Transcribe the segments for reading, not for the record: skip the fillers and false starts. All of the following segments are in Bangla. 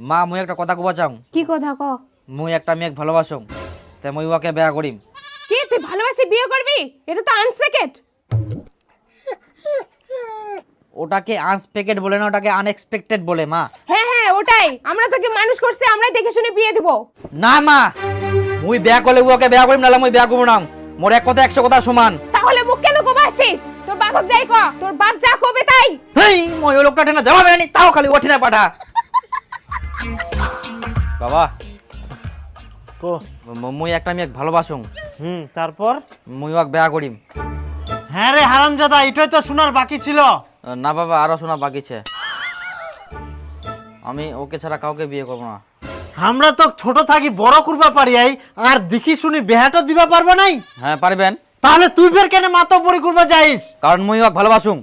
মা মুই একটা কথা কবা চাও। কি কথা ক? মুই একটা মেয়েক ভালোবাসং, তাই মুই ওকে বিয়া করিম। কি তুই ভালোবাসি বিয়ে করবি? এটা তো আনএক্সপেক্টেড। ওটাকে আনএক্সপেক্টেড বলে না, ওটাকে আনএক্সপেক্টেড বলে মা। হ্যাঁ হ্যাঁ ওটাই, আমরা তোকে মানুষ করছি, আমরাই দেখে শুনে বিয়ে দিব। না মা, মুই বিয়া করলে ওকে বিয়া করিম, নালে মুই বিয়া করব না। মোর এক কথা 100 কথা সমান। তাহলে মুখ কেন কোবাছিস? তোর বাপক যাই ক, তোর বাপ যা কবে তাই। হেই মই ওই লোকটা ঠেনা দেওয়া বেনি, তাও খালি ওঠে না পাঠা। বাবা তো মুই একটা মেয়েক ভালোবাসুং, তারপর? মুই ওকে বিয়া করিম। হ্যাঁ রে হারামজাদা, এটাই তো শোনার বাকি ছিল। না বাবা, আরো শোনা বাকি আছে। আমি ওকে ছাড়া কাউকে বিয়ে করব না। আমরা তো ছোট থাকি বড় করবা পারি আই, আর দেখি শুনি বেহাটা দিবা পারবা নাই। হ্যাঁ পারবেন। তাহলে তুই ফের কেন মাতব্বরি করবা যাইস? কারণ মুই ওকে ভালোবাসুং।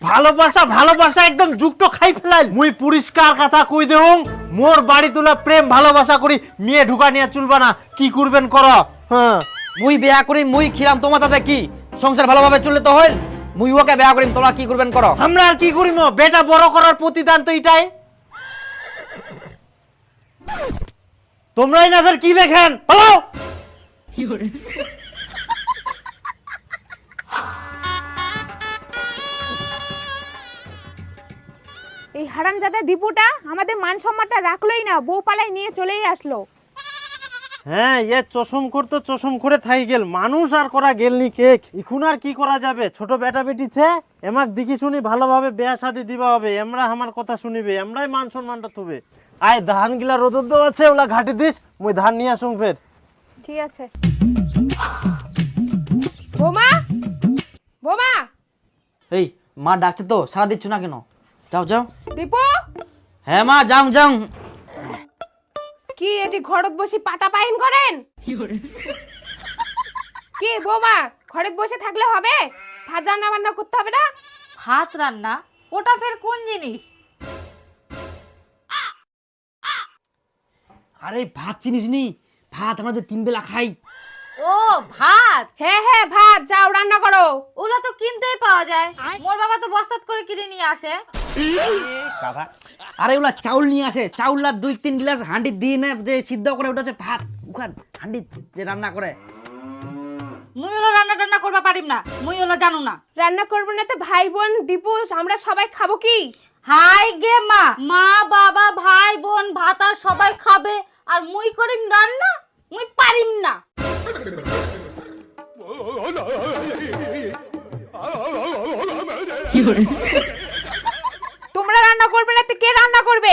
ভালোবাসা ভালোবাসা একদম যুগটো খাই ফেলাই। মুই পরিষ্কার কথা কই দেউং, মোর বাড়ি তোলা প্রেম ভালোবাসা করি মেয়ে ঢুকা নিয়ে চলবা না। কি করবেন কর। হ্যাঁ মুই বিয়া করিম, মুই খিলাম, তোমার তাতে কি? সংসার ভালোভাবে চললে তো হইল। মুই ওকে বিয়া করিম, তোমরা কি করবেন করো। আমরা আর কি করিম? বেটা বড় করার প্রতিদান তো এটাই। তোমরাই না ফের কি দেখেন বলো। এই হারামজাদা দীপুটা আমাদের মান সম্মানটা রাখলোই না, বউ পালাই নিয়ে চলেই আসলো। হ্যাঁ এ চশম করতো চশম করে থাই গেল, মানুষ আর করা গেলনি কেক। এখন আর কি করা যাবে? ছোট বেটা বেটি ছে, এমাক দেখি শুনি ভালোভাবে বিয়া শাদি দিবা হবে। আমরা আমার কথা শুনিবে, আমরাই মান সম্মানটা থবে। আয় ধান গিলা রোদর দেওয়া আছে, ওলা ঘাটি দিস, মুই ধান নিয়ে আসুন ফের। ঠিক আছে। বোমা, বোমা, এই মা ডাকছে তো, সারা দিচ্ছ না কেন? যাও যাও। দীপু হ্যাঁ মা যাও যাও। কি এটি ঘরত বসে পাটা পাইন করেন? কি বোমা, ঘরে বসে থাকলে হবে? ভাত রান্না বান্না করতে হবে না? ভাত রান্না? ওটা ফের কোন জিনিস? আরে ভাত চিনিস নি? ভাত আমরা যে 3 বেলা খাই। ও ভাত। হ্যাঁ হ্যাঁ ভাত, যাও রান্না করো। ওগুলা তো কিনতেই পাওয়া যায়, মোর বাবা তো বস্তাত করে কিনে নিয়ে আসে। আরে ওলা চাউল নিয়ে আসে, চাউল আর 2-3 গ্লাস হাঁডি দিয়ে না যে সিদ্ধ করে, ওটা হচ্ছে ভাত। ওখান হাঁডি যে রান্না করে। মুই ওলা রান্না টান্না করবা পারিম না, মুই ওলা জানো না। রান্না করবো না তো ভাই বোন দীপু আমরা সবাই খাবো কি? হাই গে মা, মা বাবা ভাই বোন ভাত আর সবাই খাবে, আর মুই করিম রান্না? মুই পারিম না। তোমরা রান্না করবে না তো কে রান্না করবে?